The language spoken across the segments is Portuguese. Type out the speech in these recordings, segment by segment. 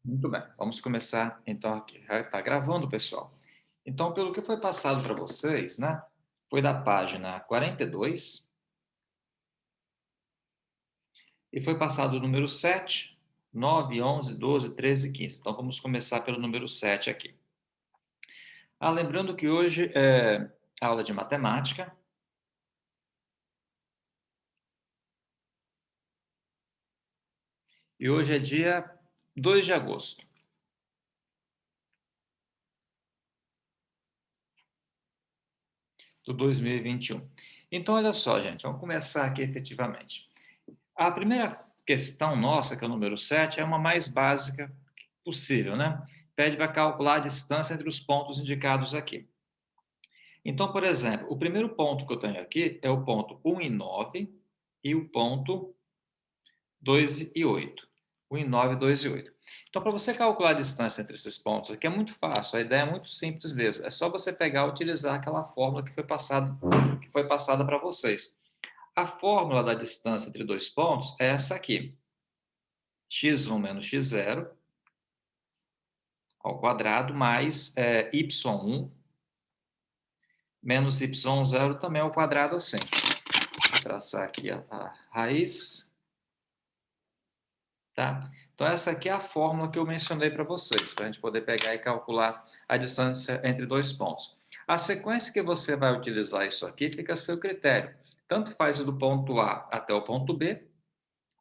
Muito bem, vamos começar então aqui. Já está gravando, pessoal. Então, pelo que foi passado para vocês, né? Foi da página 42 e foi passado o número 7, 9, 11, 12, 13 e 15. Então, vamos começar pelo número 7 aqui. Lembrando que hoje é aula de matemática. E hoje é dia 2 de agosto. De 2021. Então, olha só, gente, vamos começar aqui efetivamente. A primeira questão nossa, que é o número 7, é uma mais básica possível, né? Pede para calcular a distância entre os pontos indicados aqui. Então, por exemplo, o primeiro ponto que eu tenho aqui é o ponto 1 e 9 e o ponto 2 e 8. 1 e 9, 2 e 8. Então, para você calcular a distância entre esses pontos aqui é muito fácil, a ideia é muito simples mesmo. É só você pegar e utilizar aquela fórmula que foi passada para vocês. A fórmula da distância entre dois pontos é essa aqui. x1 menos x0 ao quadrado mais y1 menos y0 também ao quadrado assim. Vou traçar aqui a raiz. Tá? Então, essa aqui é a fórmula que eu mencionei para vocês, para a gente poder pegar e calcular a distância entre dois pontos. A sequência que você vai utilizar isso aqui fica a seu critério. Tanto faz o do ponto A até o ponto B,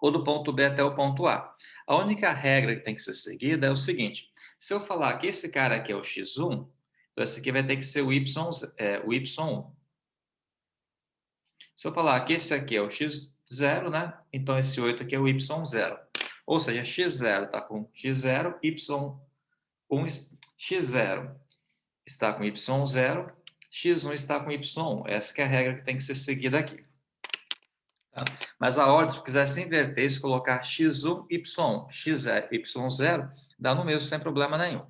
ou do ponto B até o ponto A. A única regra que tem que ser seguida é o seguinte: se eu falar que esse cara aqui é o x1, então esse aqui vai ter que ser o y1. Se eu falar que esse aqui é o x0, né? Então esse 8 aqui é o y0. Ou seja, x0 está com x0, y1, x0 está com y0, x1 está com y1. Essa que é a regra que tem que ser seguida aqui. Tá? Mas a ordem, se quiser se inverter, se colocar x1, y1, x0, y0, dá no mesmo sem problema nenhum.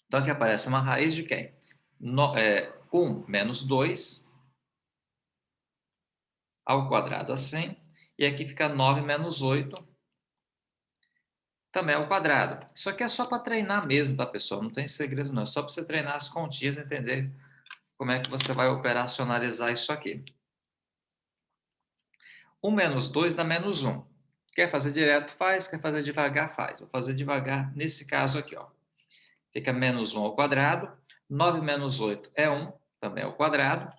Então aqui aparece uma raiz de quem? 1 menos 2 ao quadrado assim, e aqui fica 9 menos 8 também ao quadrado. Isso aqui é só para treinar mesmo, tá, pessoal? Não tem segredo não, é só para você treinar as continhas e entender como é que você vai operacionalizar isso aqui. 1 menos 2 dá menos 1. Quer fazer direto, faz. Quer fazer devagar, faz. Vou fazer devagar nesse caso aqui, ó. Fica menos 1 ao quadrado. 9 menos 8 é 1, também ao quadrado.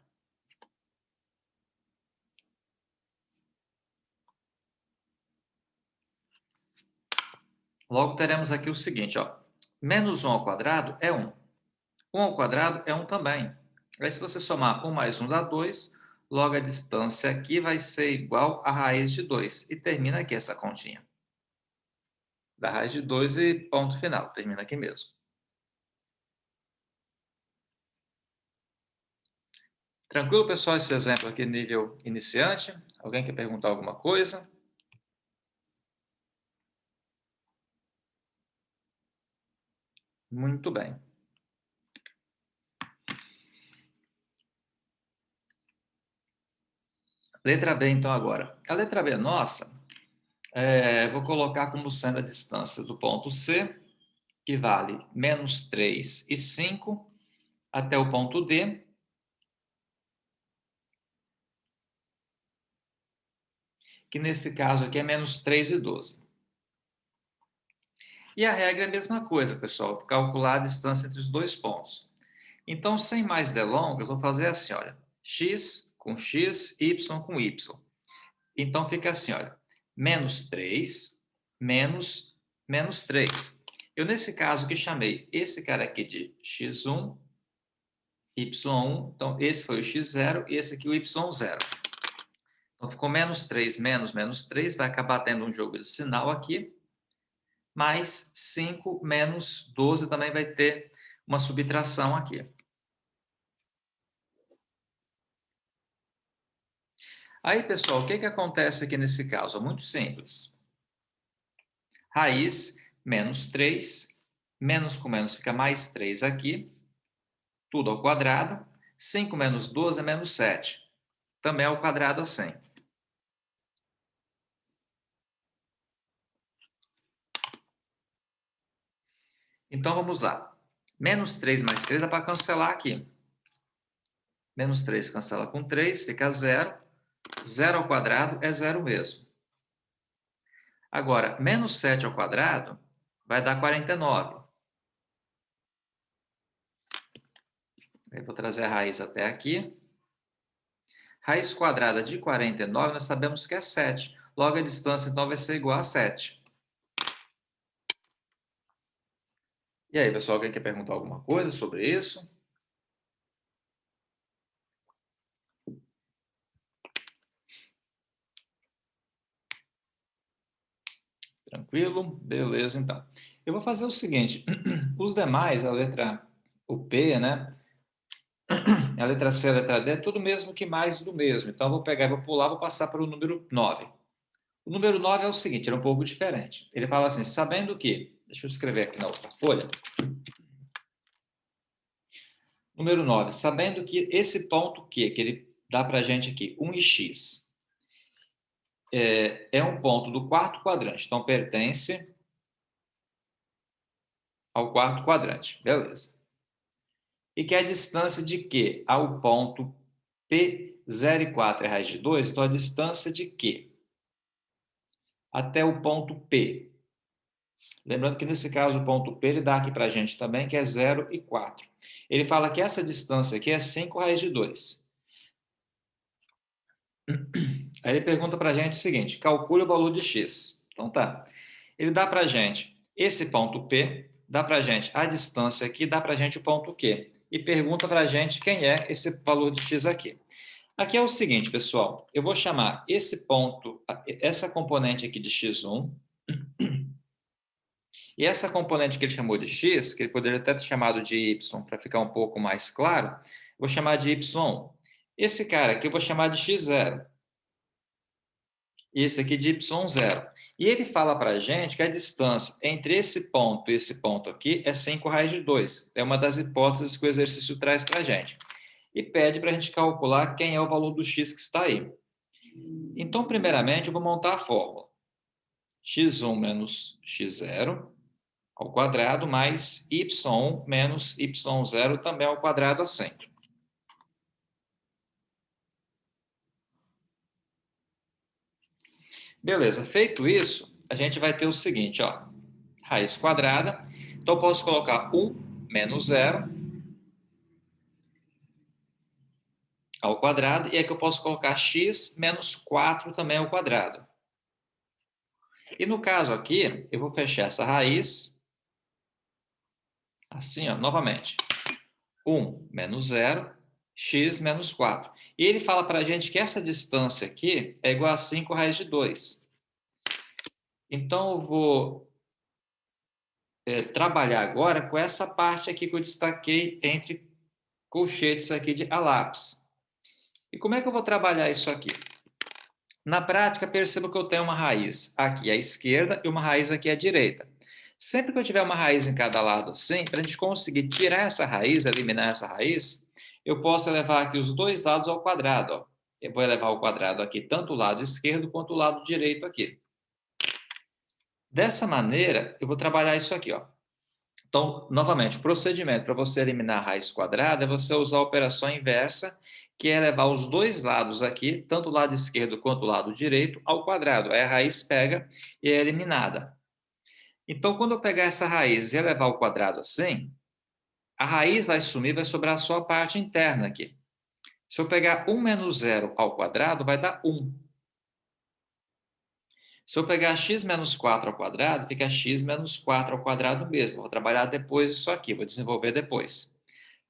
Logo teremos aqui o seguinte, ó. Menos 1 ao quadrado é 1. 1 ao quadrado é 1 também. Aí se você somar 1 mais 1 dá 2, logo a distância aqui vai ser igual à raiz de 2. E termina aqui essa continha. Da raiz de 2 e ponto final. Termina aqui mesmo. Tranquilo, pessoal? Esse exemplo aqui nível iniciante. Alguém quer perguntar alguma coisa? Muito bem. Letra B, então, agora. A letra B nossa, vou colocar como sendo a distância do ponto C, que vale menos 3 e 5, até o ponto D, que nesse caso aqui é menos 3 e 12. E a regra é a mesma coisa, pessoal, calcular a distância entre os dois pontos. Então, sem mais delongas, vou fazer assim, olha, x com x, y com y. Então, fica assim, olha, menos 3, menos 3. Eu, nesse caso, que chamei esse cara aqui de x1, y1, então esse foi o x0 e esse aqui o y0. Então, ficou menos 3, menos 3, vai acabar tendo um jogo de sinal aqui, mais 5 menos 12 também vai ter uma subtração aqui. Aí, pessoal, o que acontece aqui nesse caso? É muito simples. Raiz menos 3, menos com menos fica mais 3 aqui, tudo ao quadrado. 5 menos 12 é menos 7, também ao quadrado assim. Então, vamos lá. Menos 3 mais 3 dá para cancelar aqui. Menos 3 cancela com 3, fica 0. 0 ao quadrado é 0 mesmo. Agora, menos 7 ao quadrado vai dar 49. Eu vou trazer a raiz até aqui. Raiz quadrada de 49, nós sabemos que é 7. Logo, a distância, então, vai ser igual a 7. E aí, pessoal, alguém quer perguntar alguma coisa sobre isso? Tranquilo? Beleza, então. Eu vou fazer o seguinte. Os demais, o P, né? A letra C, a letra D, é tudo mesmo que mais do mesmo. Então, eu vou pegar, vou pular, vou passar para o número 9. O número 9 é o seguinte, ele é um pouco diferente. Ele fala assim, sabendo que... Deixa eu escrever aqui na outra folha. Número 9, sabendo que esse ponto Q, que ele dá para a gente aqui, 1 e x, é um ponto do quarto quadrante. Então, pertence ao quarto quadrante. Beleza. E que a distância de Q ao ponto P, 0 e 4 é raiz de 2, então a distância de Q até o ponto P. Lembrando que nesse caso o ponto P ele dá aqui para a gente também, que é 0 e 4. Ele fala que essa distância aqui é 5 raiz de 2. Aí ele pergunta para a gente o seguinte, calcule o valor de x. Então tá, ele dá para a gente esse ponto P, dá para a gente a distância aqui, dá para a gente o ponto Q. E pergunta para a gente quem é esse valor de x aqui. Aqui é o seguinte, pessoal, eu vou chamar esse ponto, essa componente aqui de x1, e essa componente que ele chamou de x, que ele poderia até ter chamado de y, para ficar um pouco mais claro, vou chamar de y1. Esse cara aqui eu vou chamar de x0. E esse aqui de y0. E ele fala para a gente que a distância entre esse ponto e esse ponto aqui é 5 raiz de 2. É uma das hipóteses que o exercício traz para a gente. E pede para a gente calcular quem é o valor do x que está aí. Então, primeiramente, eu vou montar a fórmula. x1 menos x0 ao quadrado mais y1 menos y0 também ao quadrado assim. Beleza, feito isso, a gente vai ter o seguinte, ó, raiz quadrada. Então, eu posso colocar 1 menos 0 ao quadrado, e aqui eu posso colocar x menos 4 também ao quadrado. E no caso aqui, eu vou fechar essa raiz, assim, ó, novamente. 1 menos 0, x menos 4. E ele fala para a gente que essa distância aqui é igual a 5 raiz de 2. Então, eu vou trabalhar agora com essa parte aqui que eu destaquei entre colchetes aqui de a lápis. E como é que eu vou trabalhar isso aqui? Na prática, perceba que eu tenho uma raiz aqui à esquerda e uma raiz aqui à direita. Sempre que eu tiver uma raiz em cada lado assim, para a gente conseguir tirar essa raiz, eliminar essa raiz, eu posso levar aqui os dois lados ao quadrado. Ó. Eu vou levar o quadrado aqui tanto o lado esquerdo quanto o lado direito aqui. Dessa maneira, eu vou trabalhar isso aqui. Ó. Então, novamente, o procedimento para você eliminar a raiz quadrada é você usar a operação inversa, que é levar os dois lados aqui, tanto o lado esquerdo quanto o lado direito, ao quadrado. Aí a raiz pega e é eliminada. Então, quando eu pegar essa raiz e elevar ao quadrado assim, a raiz vai sumir, vai sobrar só a parte interna aqui. Se eu pegar 1 menos 0 ao quadrado, vai dar 1. Se eu pegar x menos 4 ao quadrado, fica x menos 4 ao quadrado mesmo. Vou trabalhar depois isso aqui, vou desenvolver depois.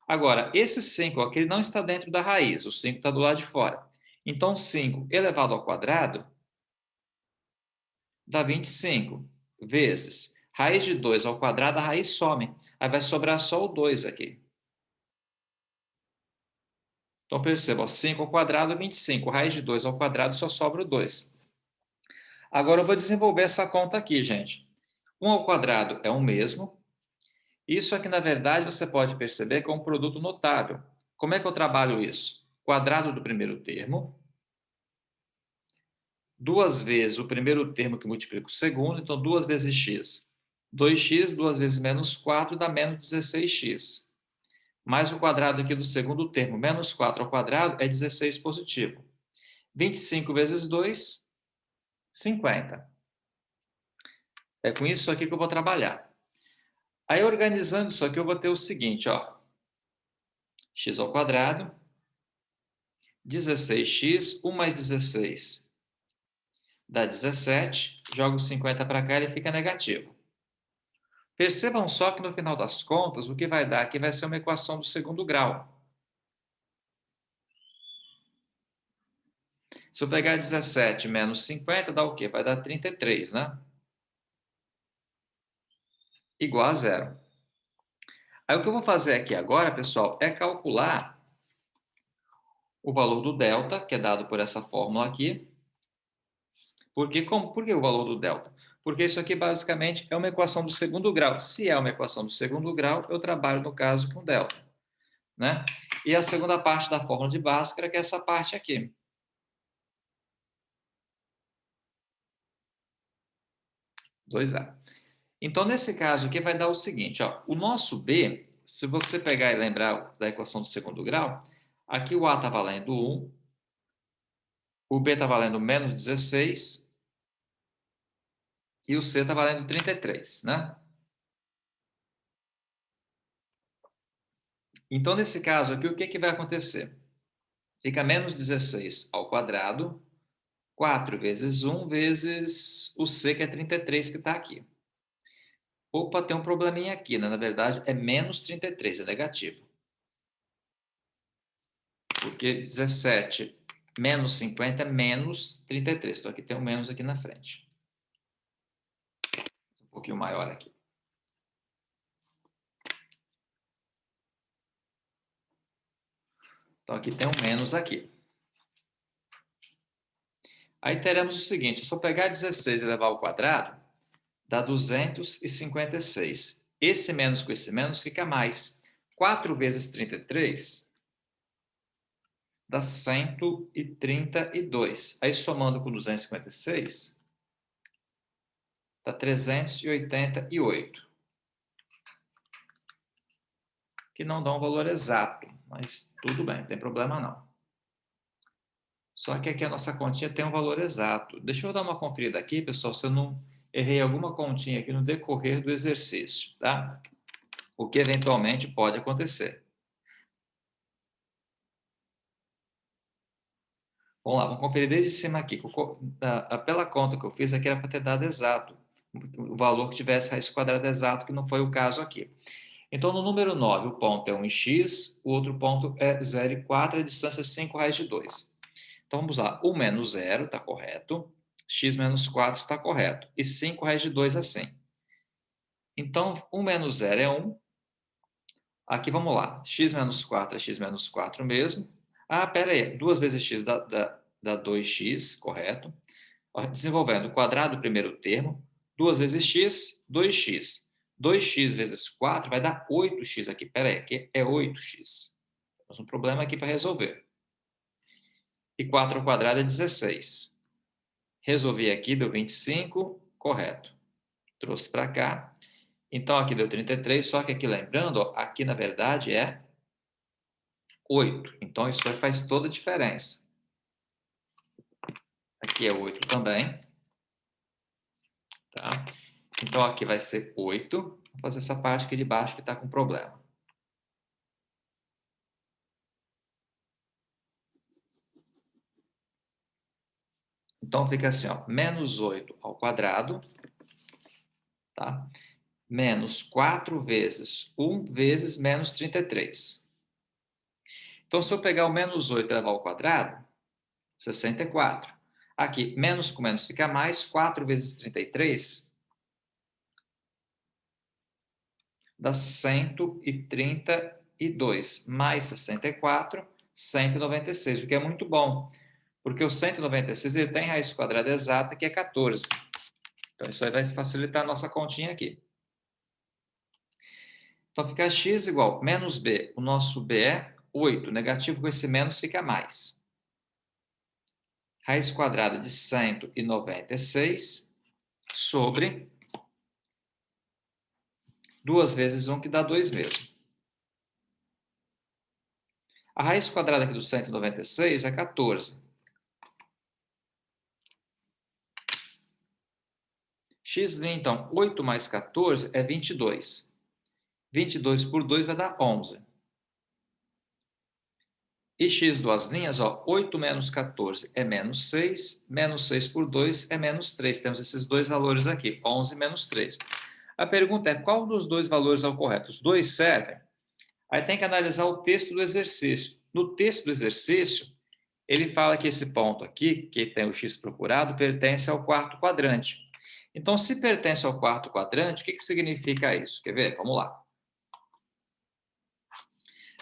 Agora, esse 5 aqui ele não está dentro da raiz, o 5 está do lado de fora. Então, 5 elevado ao quadrado dá 25 vezes raiz de 2 ao quadrado, a raiz some. Aí vai sobrar só o 2 aqui. Então, perceba, 5 ao quadrado, 25. Raiz de 2 ao quadrado só sobra o 2. Agora, eu vou desenvolver essa conta aqui, gente. 1 ao quadrado é o mesmo. Isso aqui, na verdade, você pode perceber que é um produto notável. Como é que eu trabalho isso? Quadrado do primeiro termo, duas vezes o primeiro termo que multiplica o segundo, então 2 vezes x 2x, 2 vezes menos 4 dá menos 16x. Mais o quadrado aqui do segundo termo, menos 4 ao quadrado, é 16 positivo. 25 vezes 2, 50. É com isso aqui que eu vou trabalhar. Aí, organizando isso aqui, eu vou ter o seguinte, ó. X ao quadrado, 16x, 1 mais 16 dá 17. Jogo 50 para cá, ele fica negativo. Percebam só que, no final das contas, o que vai dar aqui vai ser uma equação do segundo grau. Se eu pegar 17 menos 50, dá o quê? Vai dar 33, né? Igual a zero. Aí, o que eu vou fazer aqui agora, pessoal, é calcular o valor do delta, que é dado por essa fórmula aqui. Por que o valor do delta? Porque isso aqui, basicamente, é uma equação do segundo grau. Se é uma equação do segundo grau, eu trabalho, no caso, com delta, né? E a segunda parte da fórmula de Bhaskara, que é essa parte aqui. 2A. Então, nesse caso aqui, vai dar o seguinte, ó, o nosso B, se você pegar e lembrar da equação do segundo grau, aqui o A está valendo 1, o B está valendo menos 16 e o C está valendo 33, né? Então, nesse caso aqui, o que vai acontecer? Fica menos 16 ao quadrado, 4 vezes 1 vezes o C, que é 33, que está aqui. Opa, tem um probleminha aqui, né? Na verdade, é menos 33, é negativo. Porque 17 menos 50 é menos 33. Então, aqui tem um menos aqui na frente. Um pouquinho maior aqui. Então, aqui tem um menos aqui. Aí teremos o seguinte, se eu pegar 16 e levar ao quadrado, dá 256. Esse menos com esse menos fica mais. 4 vezes 33 dá 132. Aí, somando com 256, dá 388. Que não dá um valor exato, mas tudo bem, não tem problema não. Só que aqui a nossa continha tem um valor exato. Deixa eu dar uma conferida aqui, pessoal, se eu não errei alguma continha aqui no decorrer do exercício, tá? O que eventualmente pode acontecer. Vamos lá, vamos conferir desde cima aqui. Pela conta que eu fiz aqui era para ter dado exato. O valor que tivesse raiz quadrada exato, que não foi o caso aqui. Então, no número 9, o ponto é 1 em x, o outro ponto é 0,4, a distância é 5 raiz de 2. Então, vamos lá. 1 menos 0 está correto. X menos 4 está correto. E 5 raiz de 2 assim. Então, 1 menos 0 é 1. Aqui, vamos lá. X menos 4 é x menos 4 mesmo. Ah, pera aí. 2 vezes x dá 2x, correto. Desenvolvendo o quadrado do primeiro termo. 2 vezes x, 2x. 2x vezes 4 vai dar 8x aqui. Pera aí, aqui é 8x. Temos um problema aqui para resolver. E 4 ao quadrado é 16. Resolvi aqui, deu 25, correto. Trouxe para cá. Então, aqui deu 33, só que aqui, lembrando, ó, aqui na verdade é 8. Então, isso faz toda a diferença. Aqui é 8 também. Tá? Então, aqui vai ser 8. Vou fazer essa parte aqui de baixo que está com problema. Então, fica assim, ó, menos 8 ao quadrado, tá? Menos 4 vezes 1 vezes menos 33. Então, se eu pegar o menos 8 e levar ao quadrado, 64. Aqui, menos com menos fica mais, 4 vezes 33 dá 132, mais 64, 196, o que é muito bom, porque o 196 ele tem raiz quadrada exata, que é 14. Então, isso aí vai facilitar a nossa continha aqui. Então, fica x igual menos b. O nosso b é 8. Negativo com esse menos fica mais. Raiz quadrada de 196 sobre 2 vezes 1, que dá 2 mesmo. A raiz quadrada aqui do 196 é 14. X, então, 8 mais 14 é 22. 22 por 2 vai dar 11. E x duas linhas, ó, 8 menos 14 é menos 6, menos 6 por 2 é menos 3. Temos esses dois valores aqui, 11 menos 3. A pergunta é, qual dos dois valores é o correto? Os dois servem? Aí tem que analisar o texto do exercício. No texto do exercício, ele fala que esse ponto aqui, que tem o x procurado, pertence ao quarto quadrante. Então, se pertence ao quarto quadrante, o que significa isso? Quer ver? Vamos lá.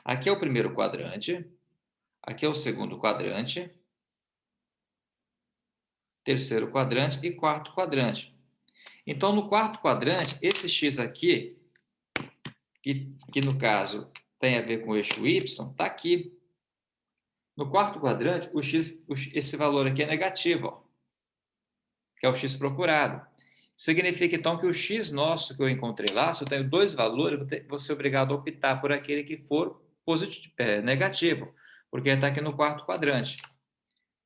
Aqui é o primeiro quadrante, aqui é o segundo quadrante, terceiro quadrante e quarto quadrante. Então, no quarto quadrante, esse x aqui, que no caso tem a ver com o eixo y, está aqui. No quarto quadrante, esse valor aqui é negativo, ó, que é o x procurado. Significa, então, que o x nosso que eu encontrei lá, se eu tenho dois valores, eu vou ser obrigado a optar por aquele que for positivo, negativo, porque está aqui no quarto quadrante.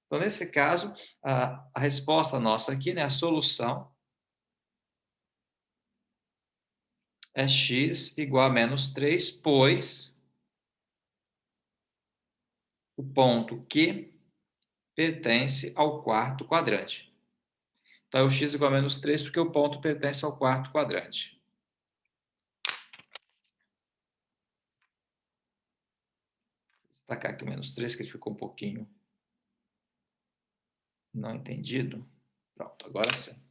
Então, nesse caso, a resposta nossa aqui, né, a solução, é x igual a menos 3, pois o ponto Q pertence ao quarto quadrante. Então, é o x igual a menos 3, porque o ponto pertence ao quarto quadrante. Vou destacar aqui o menos 3, que ele ficou um pouquinho não entendido. Pronto, agora sim.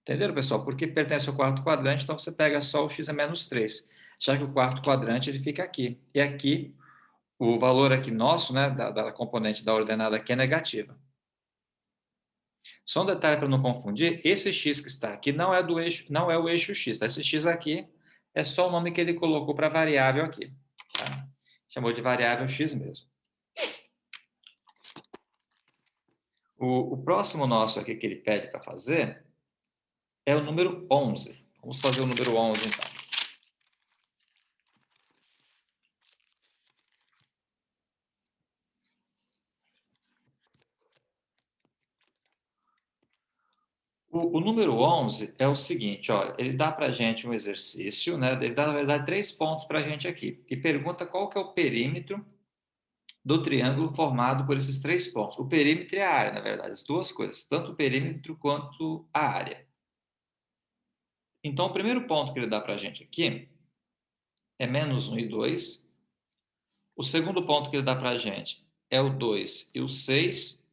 Entenderam, pessoal? Porque pertence ao quarto quadrante, então você pega só o x a menos 3, já que o quarto quadrante ele fica aqui. E aqui, o valor aqui nosso, né, da componente da ordenada aqui é negativa. Só um detalhe para não confundir, esse x que está aqui não é do eixo, não é o eixo x, tá? Esse x aqui é só o nome que ele colocou para a variável aqui, tá? Chamou de variável x mesmo. O próximo nosso aqui que ele pede para fazer é o número 11. Vamos fazer o número 11, então. O número 11 é o seguinte, olha, ele dá para a gente um exercício, né? Ele dá, na verdade, 3 pontos para a gente aqui. E pergunta qual que é o perímetro do triângulo formado por esses 3 pontos. O perímetro e a área, na verdade, as duas coisas, tanto o perímetro quanto a área. Então, o primeiro ponto que ele dá para a gente aqui é menos 1 e 2. O segundo ponto que ele dá para a gente é o 2 e o 6.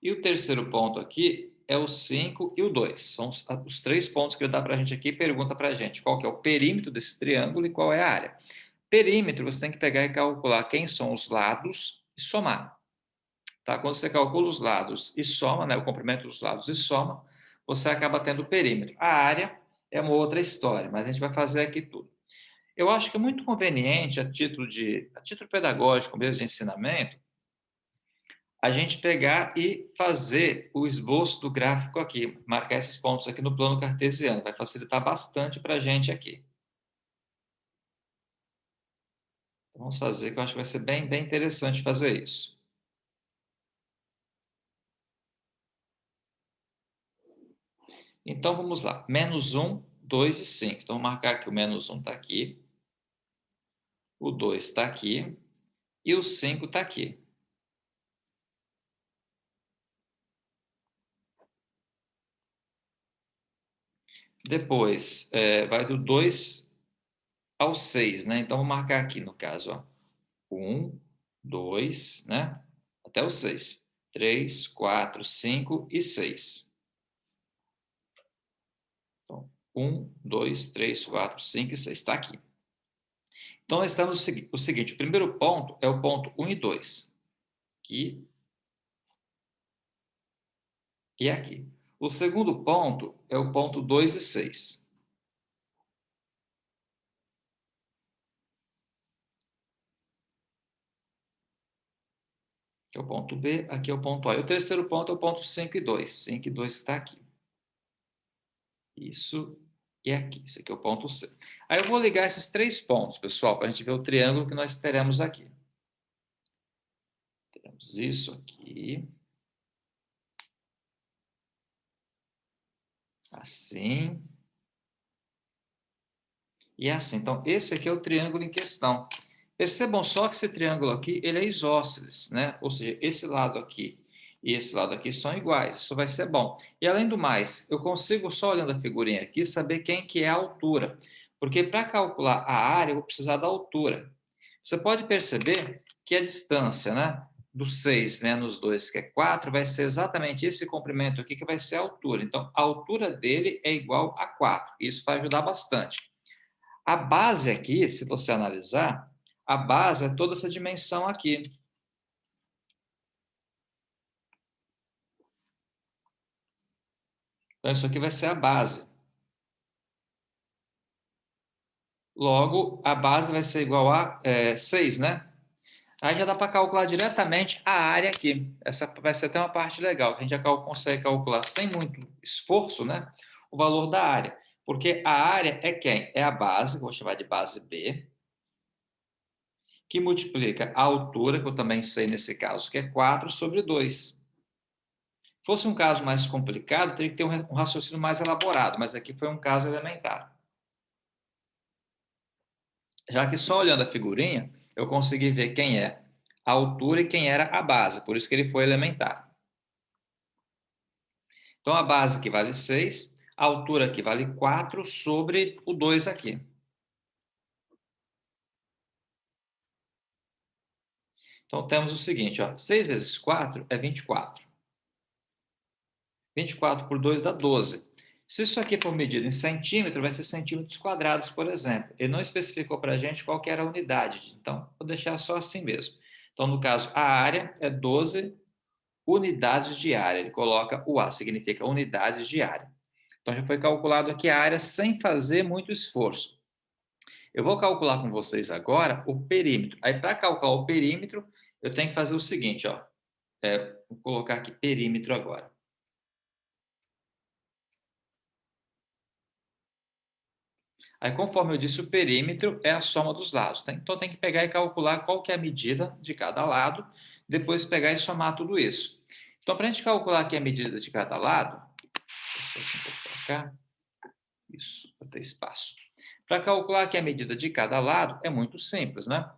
E o terceiro ponto aqui é o 5 e o 2. São os 3 pontos que ele dá para a gente aqui e pergunta para a gente qual que é o perímetro desse triângulo e qual é a área. Perímetro, você tem que pegar e calcular quem são os lados e somar. Tá? Quando você calcula os lados e soma, né, o comprimento dos lados e soma, você acaba tendo o perímetro. A área é uma outra história, mas a gente vai fazer aqui tudo. Eu acho que é muito conveniente, a título pedagógico mesmo de ensinamento, a gente pegar e fazer o esboço do gráfico aqui, marcar esses pontos aqui no plano cartesiano, vai facilitar bastante para a gente aqui. Vamos fazer, que eu acho que vai ser bem, bem interessante fazer isso. Então, vamos lá. Menos 1, 2 e 5. Então, vou marcar que o menos 1 está aqui, o 2 está aqui e o 5 está aqui. Depois, vai do 2 ao 6, né? Então, vou marcar aqui, no caso, ó, 1, 2, né? Até o 6. 3, 4, 5 e 6. Então, 1, 2, 3, 4, 5 e 6. Está aqui. Então, nós estamos o seguinte: o primeiro ponto é o ponto 1 e 2. Aqui e aqui. O segundo ponto é o ponto 2 e 6. Que é o ponto B, aqui é o ponto A. E o terceiro ponto é o ponto 5 e 2. 5 e 2 está aqui. Isso e aqui. Esse aqui é o ponto C. Aí eu vou ligar esses 3 pontos, pessoal, para a gente ver o triângulo que nós teremos aqui. Temos isso aqui. Assim. E assim. Então, esse aqui é o triângulo em questão. Percebam só que esse triângulo aqui, ele é isósceles, né? Ou seja, esse lado aqui e esse lado aqui são iguais. Isso vai ser bom. E além do mais, eu consigo, só olhando a figurinha aqui, saber quem que é a altura. Porque para calcular a área, eu vou precisar da altura. Você pode perceber que a distância, né, do 6 menos 2, que é 4, vai ser exatamente esse comprimento aqui que vai ser a altura. Então, a altura dele é igual a 4. Isso vai ajudar bastante. A base aqui, se você analisar, a base é toda essa dimensão aqui. Então, isso aqui vai ser a base. Logo, a base vai ser igual a 6, né? Aí já dá para calcular diretamente a área aqui. Essa vai ser até uma parte legal, que a gente já consegue calcular sem muito esforço, né? O valor da área. Porque a área é quem? É a base, vou chamar de base B, que multiplica a altura, que eu também sei nesse caso, que é 4 sobre 2. Se fosse um caso mais complicado, teria que ter um raciocínio mais elaborado, mas aqui foi um caso elementar. Já que só olhando a figurinha, eu consegui ver quem é a altura e quem era a base, por isso que ele foi elementar. Então, a base aqui vale 6, a altura aqui vale 4 sobre o 2 aqui. Então, temos o seguinte, ó, 6 vezes 4 é 24. 24 por 2 dá 12. Se isso aqui for medido em centímetro, vai ser centímetros quadrados, por exemplo. Ele não especificou para a gente qual que era a unidade, então vou deixar só assim mesmo. Então, no caso, a área é 12 unidades de área. Ele coloca o A, significa unidades de área. Então, já foi calculado aqui a área sem fazer muito esforço. Eu vou calcular com vocês agora o perímetro. Aí, para calcular o perímetro, eu tenho que fazer o seguinte, ó. Vou colocar aqui perímetro agora. Aí, conforme eu disse, o perímetro é a soma dos lados. Tá? Então, tem que pegar e calcular qual que é a medida de cada lado, depois pegar e somar tudo isso. Então, para a gente calcular aqui a medida de cada lado, deixa eu um pouco para cá, isso, para ter espaço. Para calcular aqui a medida de cada lado, é muito simples, né?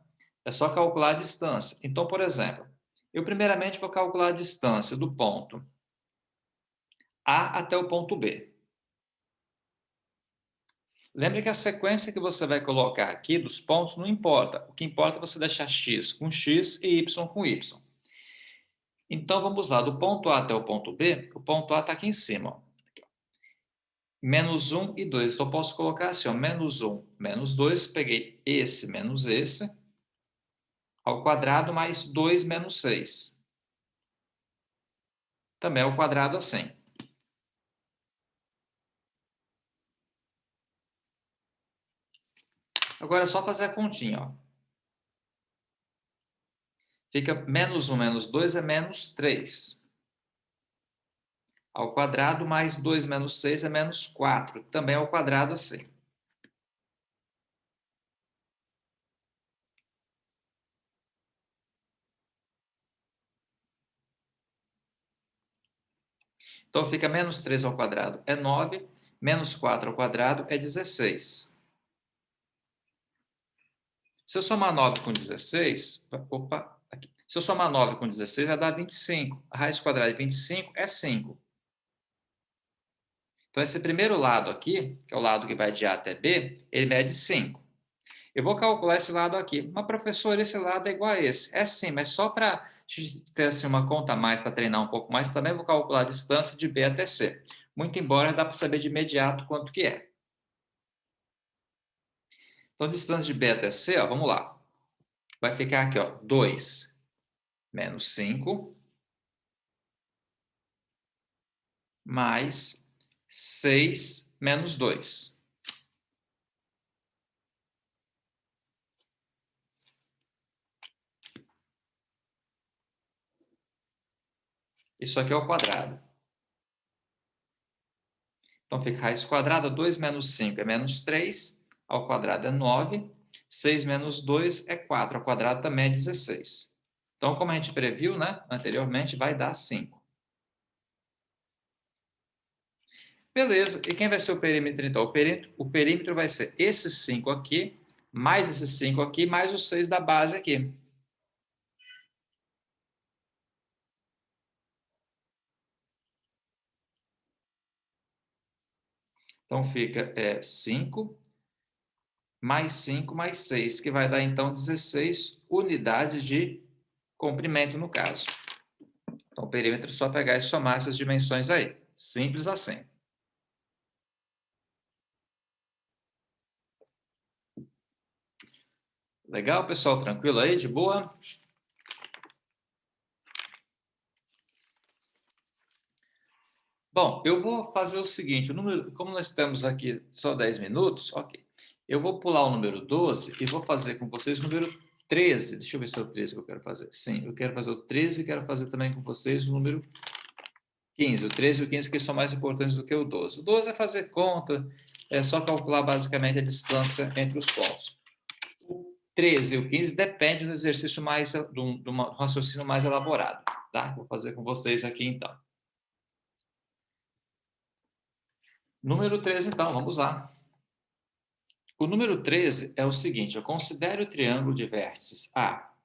É só calcular a distância. Então, por exemplo, eu primeiramente vou calcular a distância do ponto A até o ponto B. Lembre que a sequência que você vai colocar aqui dos pontos não importa. O que importa é você deixar x com x e y com y. Então, vamos lá. Do ponto A até o ponto B, o ponto A está aqui em cima. Ó. Menos 1 e 2. Então, eu posso colocar assim, ó, menos 1, menos 2. Peguei esse menos esse, ao quadrado, mais 2 menos 6. Também ao quadrado assim. Agora é só fazer a continha. Ó. Fica menos 1 menos 2 é menos 3. Ao quadrado, mais 2 menos 6 é menos 4. Também ao quadrado assim. Então, fica menos 3 ao quadrado é 9, menos 4 ao quadrado é 16. Se eu somar 9 com 16, opa, aqui. Se eu somar 9 com 16, vai dar 25. A raiz quadrada de 25 é 5. Então, esse primeiro lado aqui, que é o lado que vai de A até B, ele mede 5. Eu vou calcular esse lado aqui. Mas, professor, esse lado é igual a esse. É sim, mas só para ter assim, uma conta a mais, para treinar um pouco mais, também vou calcular a distância de B até C. Muito embora dá para saber de imediato quanto que é. Então, a distância de B até C, ó, vamos lá. Vai ficar aqui, ó, 2 menos 5 mais 6 menos 2. Isso aqui é o quadrado. Então, fica raiz quadrada, 2 menos 5 é menos 3, ao quadrado é 9, 6 menos 2 é 4, ao quadrado também é 16. Então, como a gente previu, né, anteriormente, vai dar 5. Beleza, e quem vai ser o perímetro, então? O perímetro vai ser esses 5 aqui, mais esses 5 aqui, mais os 6 da base aqui. Então, fica 5 mais 5 mais 6, que vai dar, então, 16 unidades de comprimento, no caso. Então, o perímetro é só pegar e somar essas dimensões aí. Simples assim. Legal, pessoal? Tranquilo aí? De boa? Bom, eu vou fazer o seguinte, como nós estamos aqui só 10 minutos, ok. Eu vou pular o número 12 e vou fazer com vocês o número 13. Deixa eu ver se é o 13 que eu quero fazer. Sim, eu quero fazer o 13 e quero fazer também com vocês o número 15. O 13 e o 15 que são mais importantes do que o 12. O 12 é fazer conta, é só calcular basicamente a distância entre os pontos. O 13 e o 15 depende do exercício mais, de um raciocínio mais elaborado, tá? Vou fazer com vocês aqui então. Número 13, então, vamos lá. O número 13 é o seguinte, eu considero o triângulo de vértices A,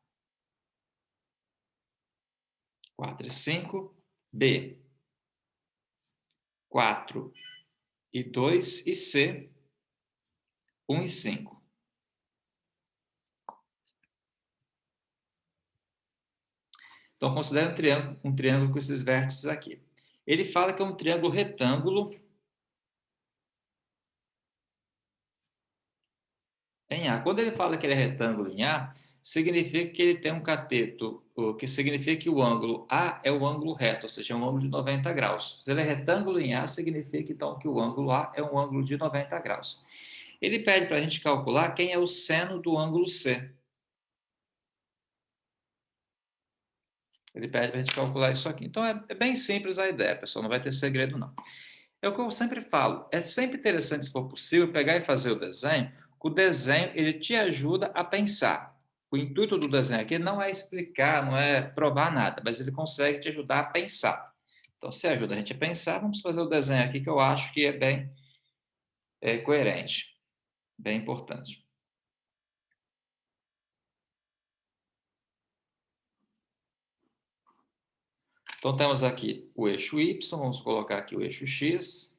4 e 5, B, 4 e 2 e C, 1 e 5. Então, considere um triângulo com esses vértices aqui. Ele fala que é um triângulo retângulo em A. Quando ele fala que ele é retângulo em A, significa que ele tem um cateto, o que significa que o ângulo A é o ângulo reto, ou seja, é um ângulo de 90 graus. Se ele é retângulo em A, significa então que o ângulo A é um ângulo de 90 graus. Ele pede para a gente calcular quem é o seno do ângulo C. Ele pede para a gente calcular isso aqui. Então, é bem simples a ideia, pessoal, não vai ter segredo, não. É o que eu sempre falo, é sempre interessante, se for possível, pegar e fazer o desenho. O desenho, ele te ajuda a pensar. O intuito do desenho aqui não é explicar, não é provar nada, mas ele consegue te ajudar a pensar. Então, se ajuda a gente a pensar, vamos fazer o desenho aqui que eu acho que é bem coerente, bem importante. Então, temos aqui o eixo Y, vamos colocar aqui o eixo X.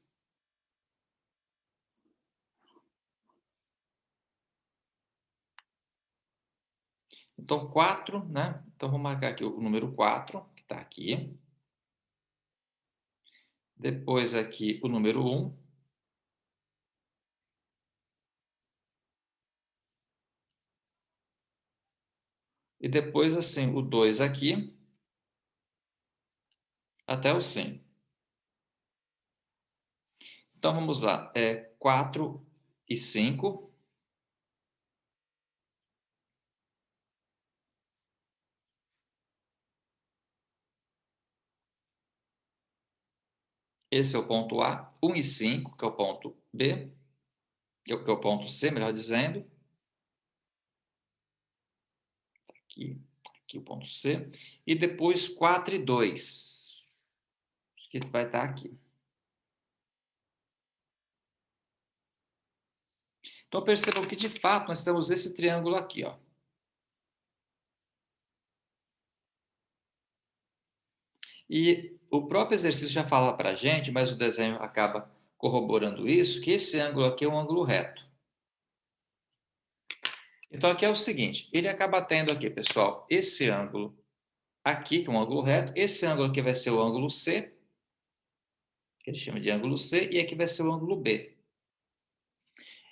Então, 4, né? Então, vou marcar aqui o número 4, que está aqui. Depois aqui o número 1. E depois, assim, o 2 aqui, até o 5. Então, vamos lá. 4 e 5. Esse é o ponto A. 1 e 5, que é o ponto B. Que é o ponto C, melhor dizendo. Aqui o ponto C. E depois 4 e 2, que vai estar aqui. Então, percebam que, de fato, nós temos esse triângulo aqui, ó. E o próprio exercício já fala para a gente, mas o desenho acaba corroborando isso, que esse ângulo aqui é um ângulo reto. Então, aqui é o seguinte, ele acaba tendo aqui, pessoal, esse ângulo aqui, que é um ângulo reto, esse ângulo aqui vai ser o ângulo C, que ele chama de ângulo C, e aqui vai ser o ângulo B.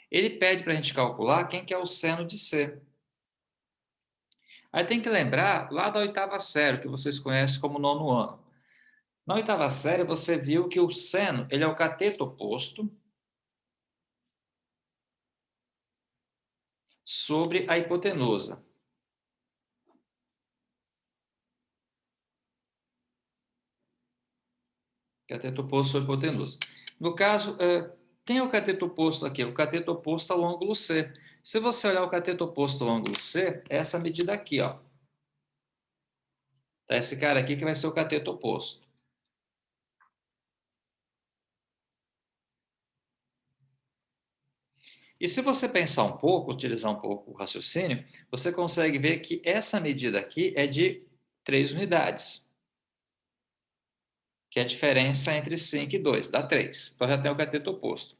Ele pede para a gente calcular quem que é o seno de C. Aí tem que lembrar lá da oitava série, que vocês conhecem como nono ano. Na oitava série, você viu que o seno ele é o cateto oposto sobre a hipotenusa. Cateto oposto sobre a hipotenusa. No caso, quem é o cateto oposto aqui? O cateto oposto ao ângulo C. Se você olhar o cateto oposto ao ângulo C, é essa medida aqui, ó. Tá esse cara aqui que vai ser o cateto oposto. E se você pensar um pouco, utilizar um pouco o raciocínio, você consegue ver que essa medida aqui é de 3 unidades, que é a diferença entre 5 e 2, dá 3. Então já tem o cateto oposto.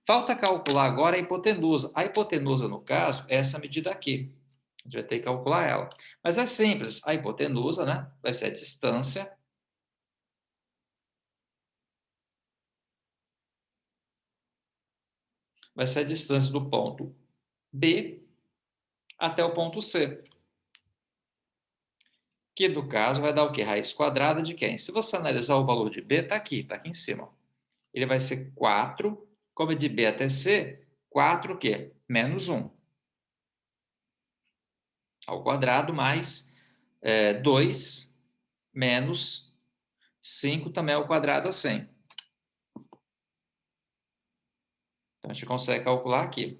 Falta calcular agora a hipotenusa. A hipotenusa, no caso, é essa medida aqui. A gente vai ter que calcular ela. Mas é simples. A hipotenusa, né, vai ser a distância do ponto B até o ponto C. Que, no caso, vai dar o quê? Raiz quadrada de quem? Se você analisar o valor de B, está aqui em cima. Ele vai ser 4, como é de B até C, 4 o quê? Menos 1. Ao quadrado, mais 2 menos 5 também ao quadrado assim. Então, a gente consegue calcular aqui.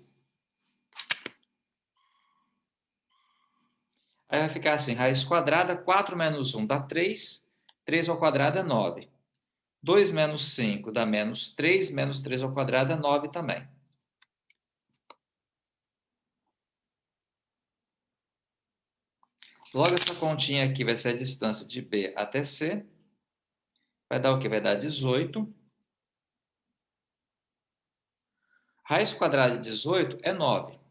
Aí vai ficar assim, raiz quadrada, 4 menos 1 dá 3, 3 ao quadrado é 9. 2 menos 5 dá menos 3, menos 3 ao quadrado é 9 também. Logo, essa continha aqui vai ser a distância de B até C. Vai dar o quê? Vai dar 18. Raiz quadrada de 18 é 9.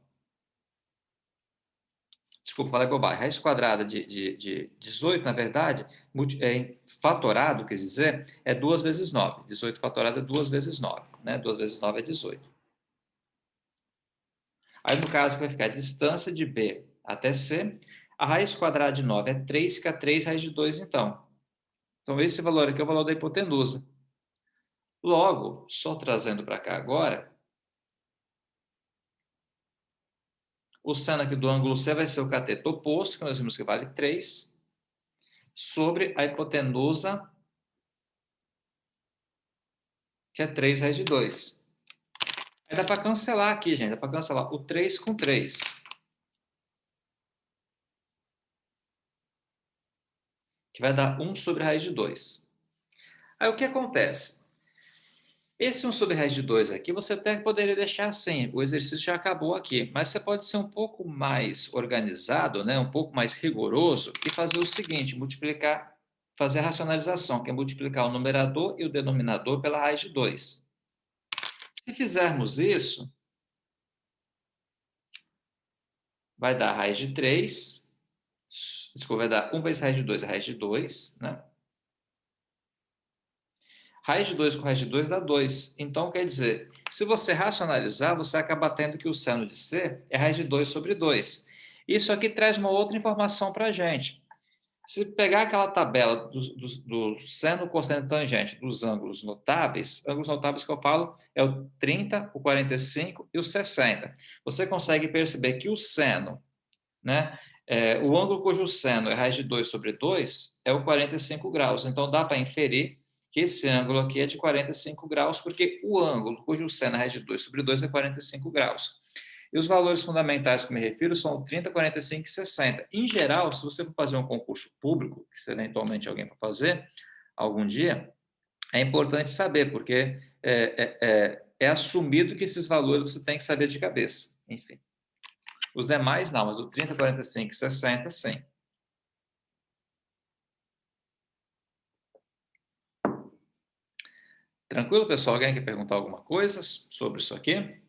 Desculpa, falei bobagem. Raiz quadrada de 18, na verdade, fatorado, quer dizer, é 2 vezes 9. 18 fatorado é 2 vezes 9. Né? 2 vezes 9 é 18. Aí, no caso, vai ficar a distância de B até C. A raiz quadrada de 9 é 3, fica 3 raiz de 2, então. Então, esse valor aqui é o valor da hipotenusa. Logo, só trazendo para cá agora, o seno aqui do ângulo C vai ser o cateto oposto, que nós vimos que vale 3, sobre a hipotenusa, que é 3 raiz de 2. Aí dá para cancelar aqui, gente. Dá para cancelar o 3 com 3. Que vai dar 1 sobre a raiz de 2. Aí o que acontece? Esse 1 sobre a raiz de 2 aqui, você até poderia deixar assim. O exercício já acabou aqui. Mas você pode ser um pouco mais organizado, né? Um pouco mais rigoroso e fazer o seguinte, multiplicar, fazer a racionalização, que é multiplicar o numerador e o denominador pela raiz de 2. Se fizermos isso, vai dar raiz de 3. Desculpa, vai dar 1 vezes raiz de 2 é raiz de 2, né? Raiz de 2 com raiz de 2 dá 2. Então, quer dizer, se você racionalizar, você acaba tendo que o seno de C é raiz de 2 sobre 2. Isso aqui traz uma outra informação para a gente. Se pegar aquela tabela do seno, cosseno e tangente dos ângulos notáveis que eu falo é o 30, o 45 e o 60. Você consegue perceber que o seno, né, o ângulo cujo seno é raiz de 2 sobre 2 é o 45 graus. Então, dá para inferir que esse ângulo aqui é de 45 graus, porque o ângulo cujo seno é raiz de 2 sobre 2 é 45 graus. E os valores fundamentais que me refiro são 30, 45 e 60. Em geral, se você for fazer um concurso público, que eventualmente alguém for fazer algum dia, é importante saber, porque é assumido que esses valores você tem que saber de cabeça. Enfim. Os demais não, mas do 30, 45 e 60, sim. Tranquilo, pessoal? Alguém quer perguntar alguma coisa sobre isso aqui?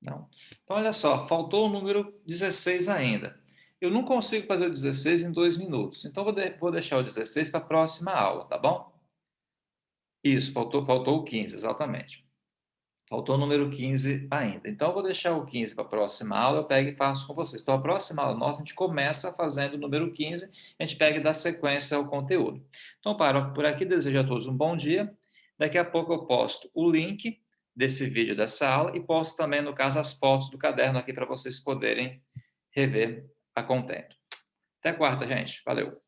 Não? Então, olha só, faltou o número 16 ainda. Eu não consigo fazer o 16 em 2 minutos, então vou deixar o 16 para a próxima aula, tá bom? Isso, faltou o 15, exatamente. Faltou o número 15 ainda. Então, eu vou deixar o 15 para a próxima aula, eu pego e faço com vocês. Então, a próxima aula nossa, a gente começa fazendo o número 15, a gente pega e dá sequência ao conteúdo. Então, por aqui, desejo a todos um bom dia. Daqui a pouco eu posto o link desse vídeo, dessa aula, e posto também, no caso, as fotos do caderno aqui para vocês poderem rever a contento. Até quarta, gente. Valeu!